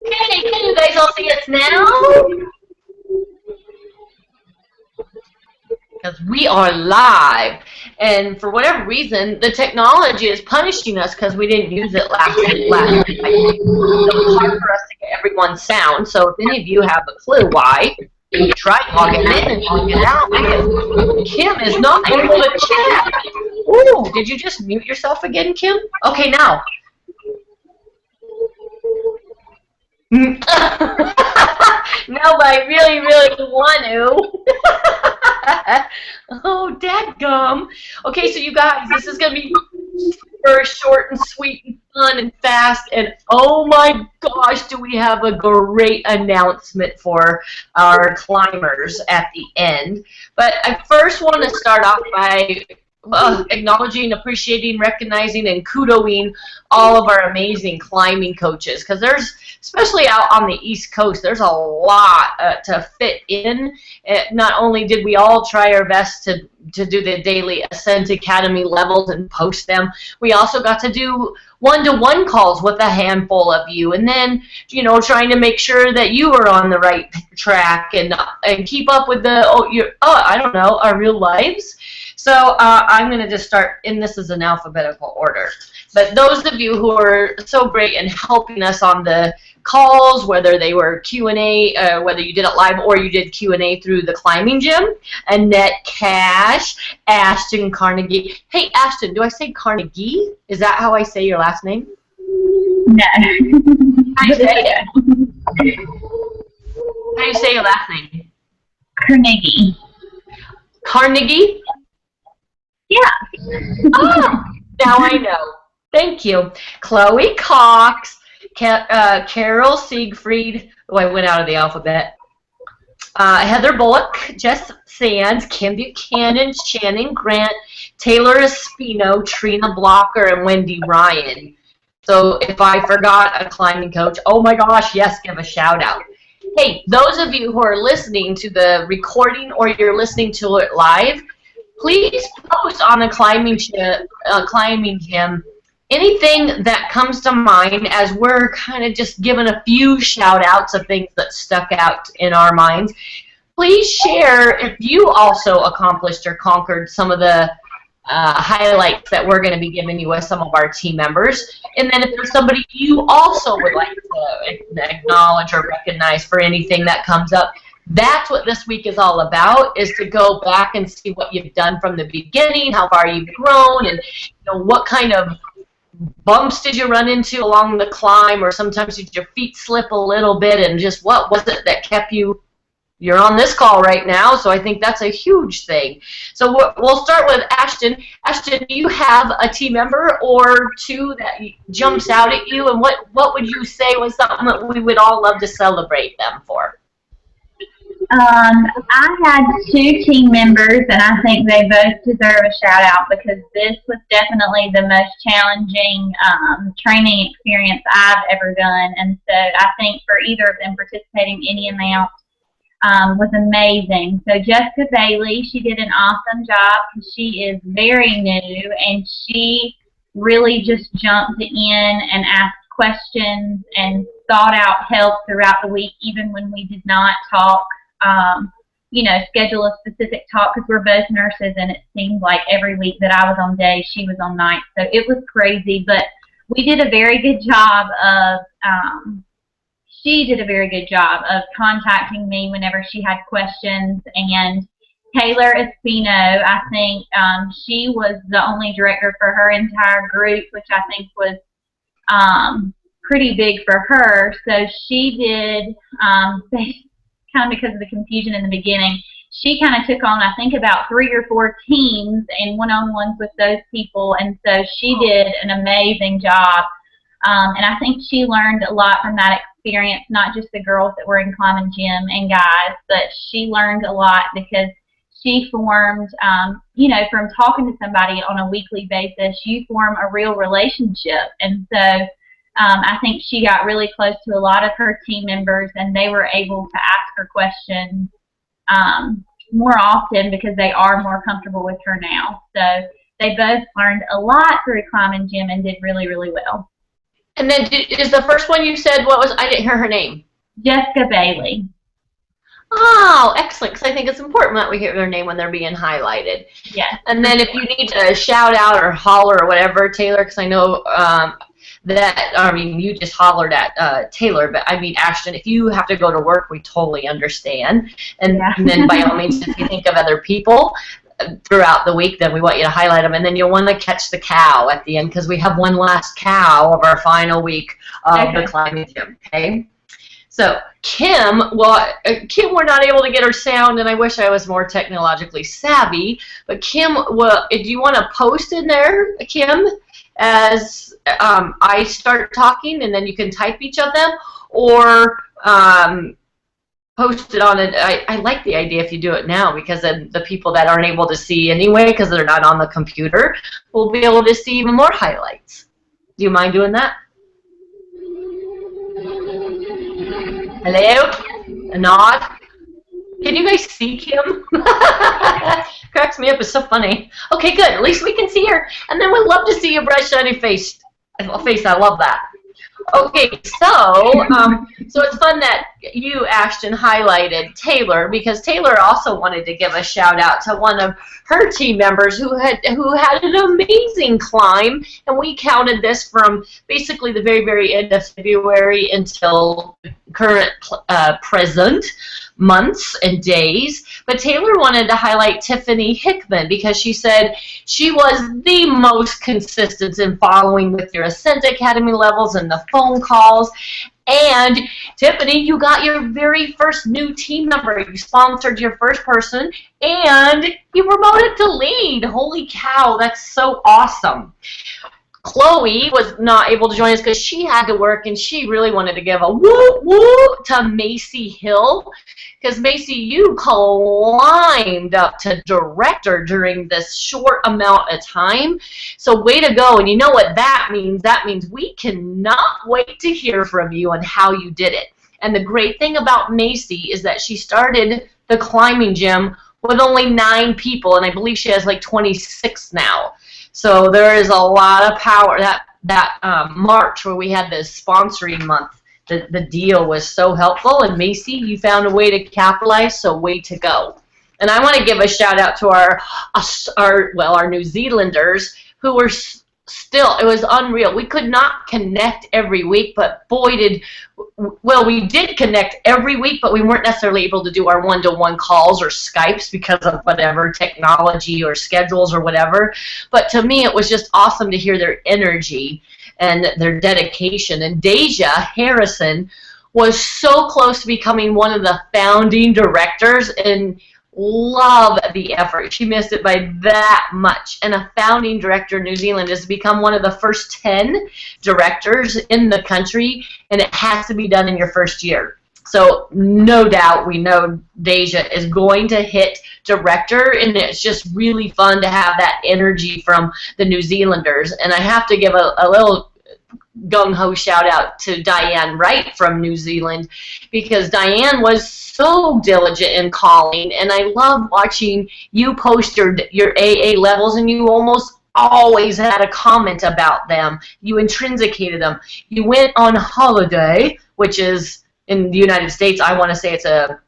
Hey, can you guys all see us now? Because we are live. And for whatever reason, the technology is punishing us because we didn't use it last week. So it's hard for us to get everyone's sound. So if any of you have a clue why, try logging in and logging out because Kim is not able to chat. Ooh, did you just mute yourself again, Kim? Okay, now. No, but I really, really want to. Oh, dadgum. Okay, so you guys, this is going to be super short and sweet and fun and fast. And oh my gosh, do we have a great announcement for our climbers at the end. But I first want to start off by acknowledging, appreciating, recognizing, and kudoing all of our amazing climbing coaches because there's, especially out on the East Coast, there's a lot to fit in. Not only did we all try our best to do the daily Ascent Academy levels and post them, we also got to do one-to-one calls with a handful of you, and then trying to make sure that you are on the right track and keep up with the I don't know, our real lives. So I'm going to just start, and this is in alphabetical order. But those of you who are so great in helping us on the calls, whether they were Q&A, whether you did it live or you did Q&A through the climbing gym, Annette Cash, Ashton Carnegie. Hey, Ashton, do I say Carnegie? Is that how I say your last name? No. How do you say it? How do you say your last name? Carnegie. Carnegie? Yeah. Oh, now I know. Thank you. Chloe Cox, Carol Siegfried. Oh, I went out of the alphabet. Heather Bullock, Jess Sands, Kim Buchanan, Shannon Grant, Taylor Espino, Trina Blocker, and Wendy Ryan. So if I forgot a climbing coach, oh my gosh, yes, give a shout out. Hey, those of you who are listening to the recording or you're listening to it live, please post on the climbing gym anything that comes to mind as we're kind of just giving a few shout outs of things that stuck out in our minds. Please share if you also accomplished or conquered some of the highlights that we're going to be giving you with some of our team members. And then if there's somebody you also would like to acknowledge or recognize for anything that comes up, that's what this week is all about, is to go back and see what you've done from the beginning, how far you've grown, and what kind of bumps did you run into along the climb, or sometimes did your feet slip a little bit, and just what was it that kept you're on this call right now, so I think that's a huge thing. So we'll start with Ashton. Ashton, do you have a team member or two that jumps out at you, and what would you say was something that we would all love to celebrate them for? I had two team members, and I think they both deserve a shout out because this was definitely the most challenging training experience I've ever done. And so I think for either of them, participating any amount was amazing. So Jessica Bailey, she did an awesome job because she is very new, and she really just jumped in and asked questions and sought out help throughout the week, even when we did not talk. Schedule a specific talk because we're both nurses, and it seemed like every week that I was on days, she was on nights. So it was crazy, but we did a very good job of, she did a very good job of contacting me whenever she had questions. And Taylor Espino, I think she was the only director for her entire group, which I think was pretty big for her. So she did, kind of because of the confusion in the beginning, she kind of took on, I think, about 3 or 4 teams and one-on-ones with those people, and so she did an amazing job. And I think she learned a lot from that experience, not just the girls that were in climbing gym and guys, but she learned a lot because she formed, from talking to somebody on a weekly basis, you form a real relationship. And so I think she got really close to a lot of her team members, and they were able to ask her questions more often because they are more comfortable with her now. So they both learned a lot through climbing gym and did really, really well. And then is the first one you said, what was, I didn't hear her name. Jessica Bailey. Oh, excellent, because I think it's important that we hear their name when they're being highlighted. Yes. And then if you need to shout out or holler or whatever, Taylor, because I know that, I mean, you just hollered at Taylor, but I mean, Ashton, if you have to go to work, we totally understand. And, Yeah. and then by all means, if you think of other people throughout the week, then we want you to highlight them. And then you'll want to catch the cow at the end, because we have one last cow of our final week of the climbing gym, okay? So Kim, well, Kim, we're not able to get her sound, and I wish I was more technologically savvy. But Kim, well, do you want to post in there, Kim, as I start talking, and then you can type each of them, or post it on it. I like the idea if you do it now, because then the people that aren't able to see anyway, because they're not on the computer, will be able to see even more highlights. Do you mind doing that? Hello? A nod? Can you guys see Kim? Cracks me up. It's so funny. Okay, good. At least we can see her. And then we'd love to see your bright, shiny face. I love that. Okay, so it's fun that you, Ashton, highlighted Taylor, because Taylor also wanted to give a shout out to one of her team members who had an amazing climb, and we counted this from basically the very, very end of February until current present months and days. But Taylor wanted to highlight Tiffany Hickman, because she said she was the most consistent in following with your Ascent Academy levels and the phone calls. And Tiffany, you got your very first new team member. You sponsored your first person, and you promoted to lead. Holy cow, that's so awesome. Chloe was not able to join us because she had to work, and she really wanted to give a woo woo to Macy Hill, because Macy, you climbed up to director during this short amount of time. So way to go. And you know what that means? That means we cannot wait to hear from you on how you did it. And the great thing about Macy is that she started the climbing gym with only 9 people, and I believe she has like 26 now. So there is a lot of power. That March where we had this sponsoring month, the deal was so helpful. And Macy, you found a way to capitalize, so way to go. And I want to give a shout out to our New Zealanders who were still, it was unreal. We could not connect every week, but boy we did connect every week, but we weren't necessarily able to do our one-to-one calls or Skypes because of whatever technology or schedules or whatever. But to me, it was just awesome to hear their energy and their dedication. And Deja Harrison was so close to becoming one of the founding directors, and love the effort. She missed it by that much. And a founding director in New Zealand has become one of the first 10 directors in the country, and it has to be done in your first year. So no doubt we know Deja is going to hit director, and it's just really fun to have that energy from the New Zealanders. And I have to give a little gung-ho shout out to Diane Wright from New Zealand, because Diane was so diligent in calling, and I love watching you post your AA levels, and you almost always had a comment about them. You intrinsicated them. You went on holiday, which is in the United States, I want to say it's at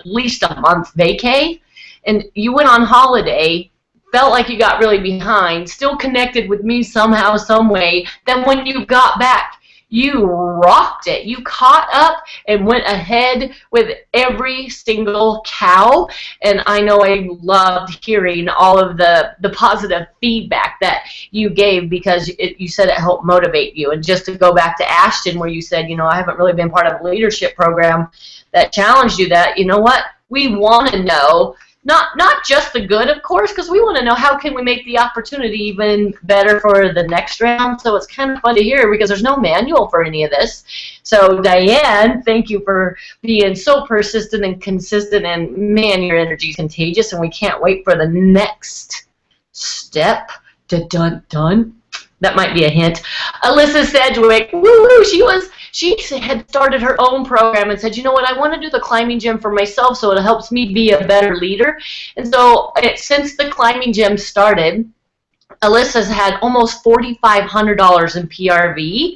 least a month vacay, and you went on holiday, felt like you got really behind, still connected with me somehow, some way. Then when you got back, you rocked it. You caught up and went ahead with every single cow. And I know I loved hearing all of the positive feedback that you gave, because you said it helped motivate you. And just to go back to Ashton, where you said, you know, I haven't really been part of a leadership program that challenged you, that, you know what, we want to know not just the good, of course, because we want to know how can we make the opportunity even better for the next round. So it's kind of fun to hear, because there's no manual for any of this. So Diane, thank you for being so persistent and consistent, and man, your energy is contagious, and we can't wait for the next step. Dun-dun-dun. That might be a hint. Alyssa Sedgwick, woo-hoo, she had started her own program and said, you know what, I want to do the climbing gym for myself so it helps me be a better leader. And so since the climbing gym started, Alyssa's had almost $4,500 in PRV,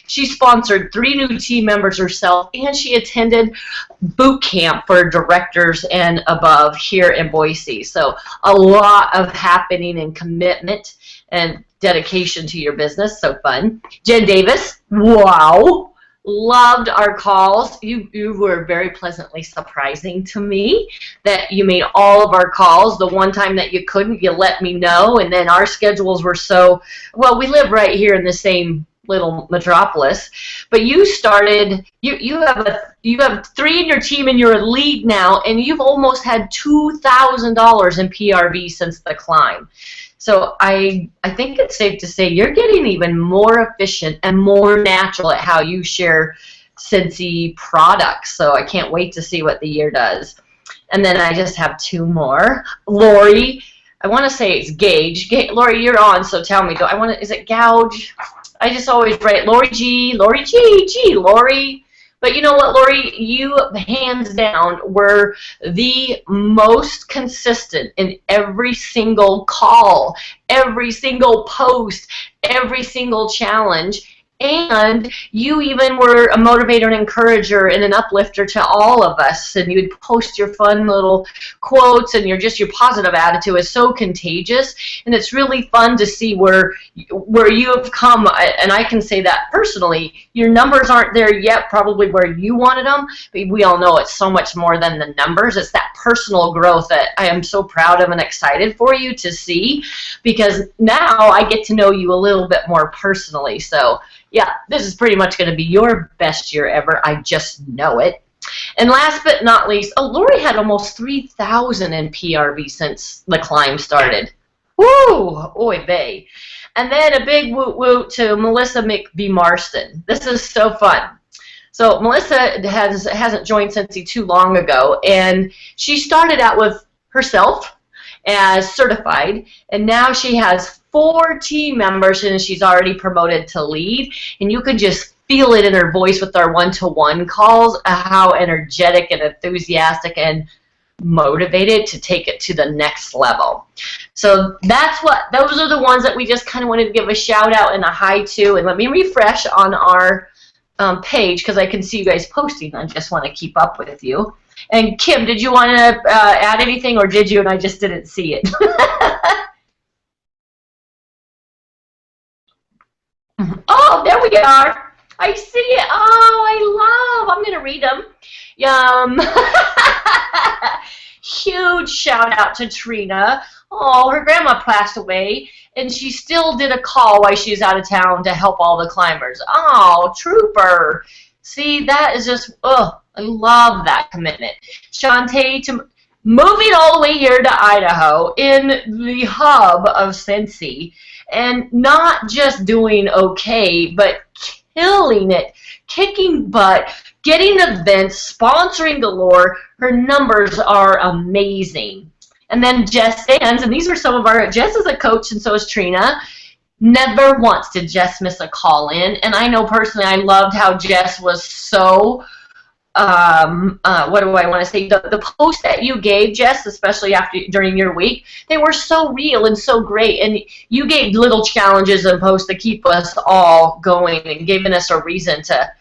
She sponsored 3 new team members herself, and she attended boot camp for directors and above here in Boise. So a lot of happening and commitment and dedication to your business. So fun. Jen Davis, wow. Loved our calls. You were very pleasantly surprising to me that you made all of our calls. The one time that you couldn't, you let me know, and then our schedules were so, well, we live right here in the same little metropolis, but you started, you have 3 in your team and you're a lead now, and you've almost had $2,000 in PRV since the climb. So I think it's safe to say you're getting even more efficient and more natural at how you share Scentsy products. So I can't wait to see what the year does. And then I just have 2 more. Lori, I want to say it's Gage. Lori, you're on, so tell me. Is it Gouge? I just always write Lori G, Lori. But you know what, Lori? You, hands down, were the most consistent in every single call, every single post, every single challenge. And you even were a motivator and encourager and an uplifter to all of us. And you'd post your fun little quotes, and your positive attitude is so contagious. And it's really fun to see where you have come. And I can say that personally. Your numbers aren't there yet, probably where you wanted them. But we all know it's so much more than the numbers. It's that personal growth that I am so proud of and excited for you to see, because now I get to know you a little bit more personally. So yeah, this is pretty much going to be your best year ever. I just know it. And last but not least, Lori had almost 3,000 in PRV since the climb started. Woo! Oy vey. And then a big woot woot to Melissa McB. Marston. This is so fun. So Melissa hasn't joined Scentsy too long ago, and she started out with herself as certified, and now she has 4 team members, and she's already promoted to lead. And you can just feel it in her voice with our one-to-one calls, how energetic and enthusiastic and motivated to take it to the next level. So those are the ones that we just kind of wanted to give a shout out and a hi to. And let me refresh on our page, because I can see you guys posting. I just want to keep up with you. And Kim, did you want to add anything, or did you and I just didn't see it? Oh, there we are. I see it. Oh, I'm going to read them. Huge shout out to Trina. Oh, her grandma passed away, and she still did a call while she was out of town to help all the climbers. Oh, trooper. See, that is just, I love that commitment. Shantae, moving all the way here to Idaho in the hub of Scentsy, and not just doing okay, but killing it, kicking butt, getting events, sponsoring galore. Her numbers are amazing. And then Jess Sands, and these are some of our, Jess is a coach, and so is Trina. Never once did Jess miss a call in, and I know personally I loved how Jess was so, what do I want to say, the post that you gave, Jess, especially during your week, they were so real and so great, and you gave little challenges and posts to keep us all going and giving us a reason to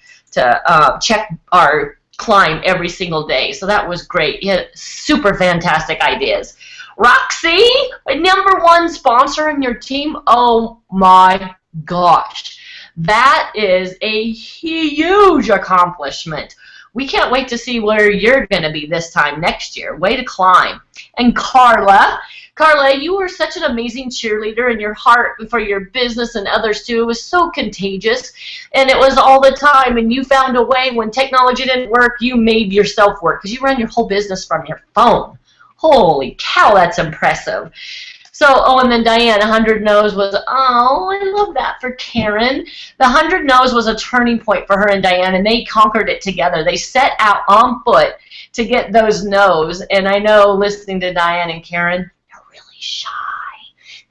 check our climb every single day. So that was great. You had super fantastic ideas. Roxy, #1 sponsor in your team. Oh my gosh, that is a huge accomplishment. We can't wait to see where you're going to be this time next year. Way to climb. And Carla, you were such an amazing cheerleader, and your heart for your business and others too. It was so contagious, and it was all the time, and you found a way. When technology didn't work, you made yourself work, because you ran your whole business from your phone. Holy cow, that's impressive. So, and then Diane, 100 No's was, I love that for Karen. The 100 No's was a turning point for her and Diane, and they conquered it together. They set out on foot to get those no's, and I know, listening to Diane and Karen, they're really shy.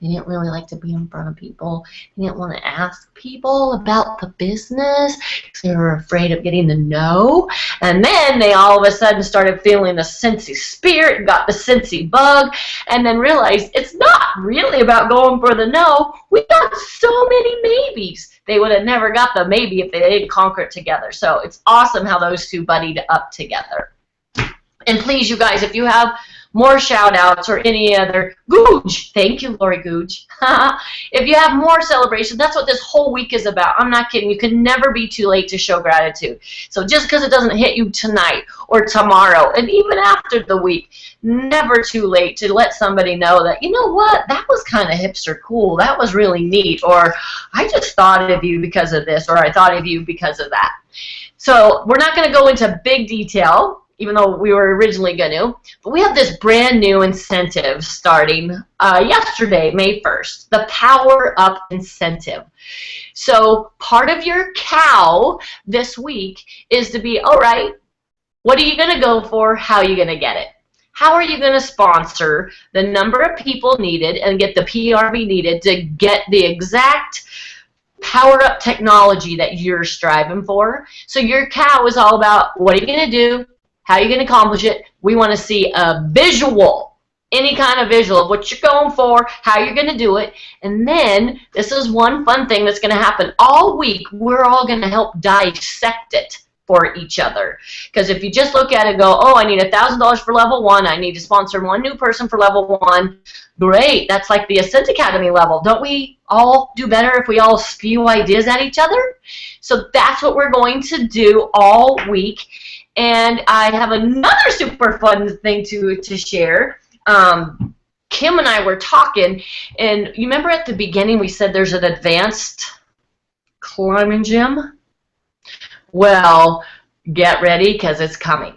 He didn't really like to be in front of people. He didn't want to ask people about the business because they were afraid of getting the no. And then they all of a sudden started feeling the Cincy spirit, got the Cincy bug, and then realized it's not really about going for the no. We got so many maybes. They would have never got the maybe if they didn't conquer it together. So it's awesome how those two buddied up together. And please, you guys, if you have more shout-outs or any other Googe, thank you, Lori Googe. If you have more celebrations, that's what this whole week is about. I'm not kidding. You can never be too late to show gratitude. So just because it doesn't hit you tonight or tomorrow, and even after the week, never too late to let somebody know that, you know what, that was kind of hipster cool. That was really neat. Or I just thought of you because of this, or I thought of you because of that. So we're not going to go into big detail, even though we were originally going to. But we have this brand new incentive starting yesterday, May 1st, the Power Up Incentive. So part of your cow this week is to be, all right, what are you going to go for? How are you going to get it? How are you going to sponsor the number of people needed and get the PRV needed to get the exact power-up technology that you're striving for? So your cow is all about, what are you going to do? How are you going to accomplish it? We want to see a visual, any kind of visual of what you're going for, how you're going to do it. And then this is one fun thing that's going to happen all week. We're all going to help dissect it for each other. Because if you just look at it and go, oh, I need $1,000 for level 1, I need to sponsor one new person for level 1, great. That's like the Ascent Academy level. Don't we all do better if we all spew ideas at each other? So that's what we're going to do all week. And I have another super fun thing to share. Kim and I were talking, and you remember at the beginning we said there's an advanced climbing gym? Well, get ready because it's coming.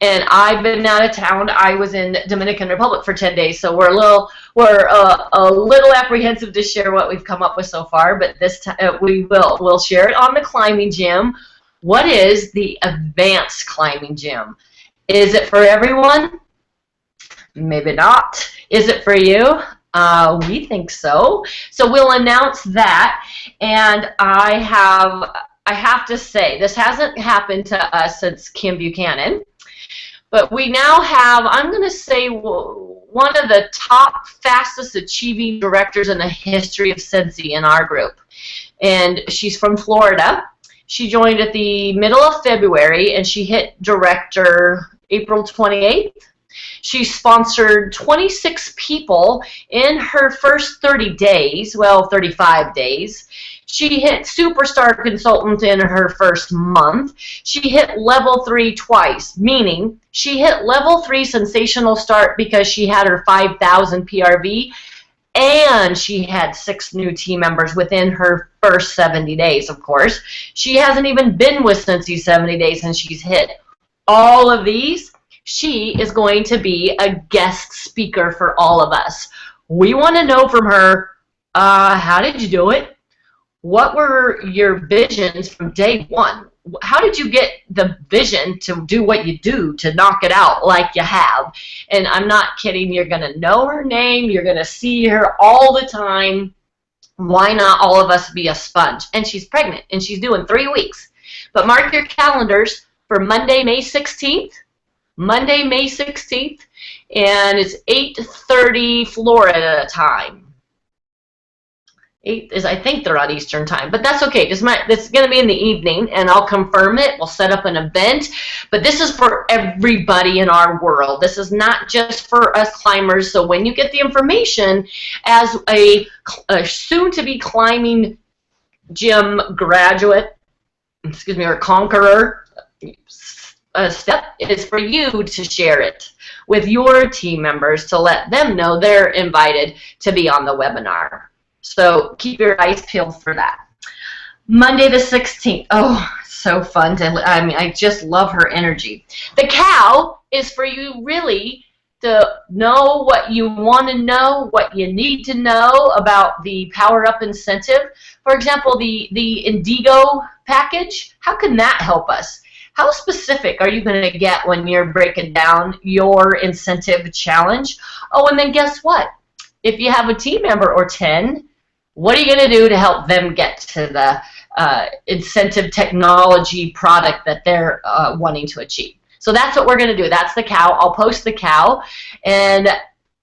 And I've been out of town. I was in Dominican Republic for 10 days, so we're a little apprehensive to share what we've come up with so far. But this time we'll share it on the climbing gym. What is the advanced climbing gym? Is it for everyone? Maybe not. Is it for you? We think so. So we'll announce that. And I have to say, this hasn't happened to us since Kim Buchanan. But we now have, I'm going to say, one of the top fastest achieving directors in the history of Cincy in our group. And she's from Florida. She joined at the middle of February, and she hit director April 28th. She sponsored 26 people in her first 30 days, well, 35 days. She hit superstar consultant in her first month. She hit level 3 twice, meaning she hit level 3 sensational start because she had her 5,000 PRV, and she had 6 new team members within her first 70 days, of course. She hasn't even been with Cincy 70 days, and she's hit all of these. She is going to be a guest speaker for all of us. We want to know from her, how did you do it? What were your visions from day one? How did you get the vision to do what you do, to knock it out like you have? And I'm not kidding. You're going to know her name. You're going to see her all the time. Why not all of us be a sponge? And she's pregnant, and she's doing 3 weeks. But mark your calendars for Monday, May 16th. Monday, May 16th, and it's 8:30 Florida time. 8 is, I think they're on Eastern time, but that's okay. It's going to be in the evening, and I'll confirm it. We'll set up an event, but this is for everybody in our world. This is not just for us climbers. So when you get the information as a soon-to-be climbing gym graduate, excuse me, or conqueror, step is for you to share it with your team members to let them know they're invited to be on the webinar. So keep your eyes peeled for that. Monday the 16th. Oh, so fun. I just love her energy. The cow is for you really to know what you want to know, what you need to know about the Power Up incentive. For example, the Indigo package, how can that help us? How specific are you going to get when you're breaking down your incentive challenge? Oh, and then guess what? if you have a team member or 10, what are you going to do to help them get to the incentive technology product that they're wanting to achieve? So that's what we're going to do. That's the cow. I'll post the cow. And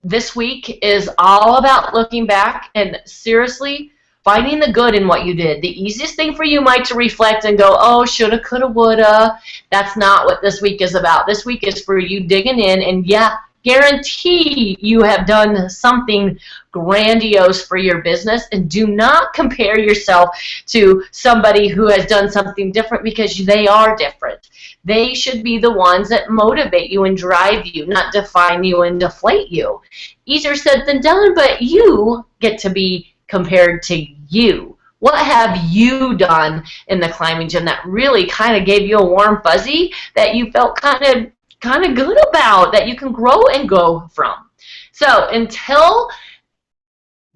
this week is all about looking back and seriously finding the good in what you did. The easiest thing for you might to reflect and go, oh, shoulda, coulda, woulda. That's not what this week is about. This week is for you digging in and, yeah, guarantee you have done something grandiose for your business, and do not compare yourself to somebody who has done something different, because they are different. They should be the ones that motivate you and drive you, not define you and deflate you. Easier said than done, but you get to be compared to you. What have you done in the climbing gym that really kind of gave you a warm fuzzy, that you felt kind of good about, that you can grow and go from? So until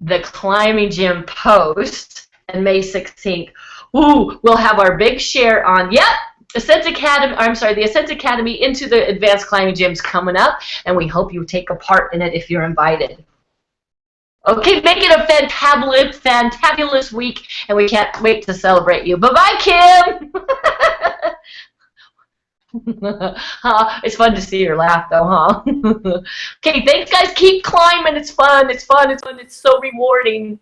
the climbing gym post and May 16th, we'll have our big share on, Ascent Academy, the Ascent Academy into the Advanced Climbing Gym's coming up, and we hope you take a part in it if you're invited. Okay, make it a fantabulous week, and we can't wait to celebrate you. Bye-bye, Kim! It's fun to see her laugh, though, huh? Okay, thanks, guys. Keep climbing. It's fun. It's fun. It's fun. It's so rewarding.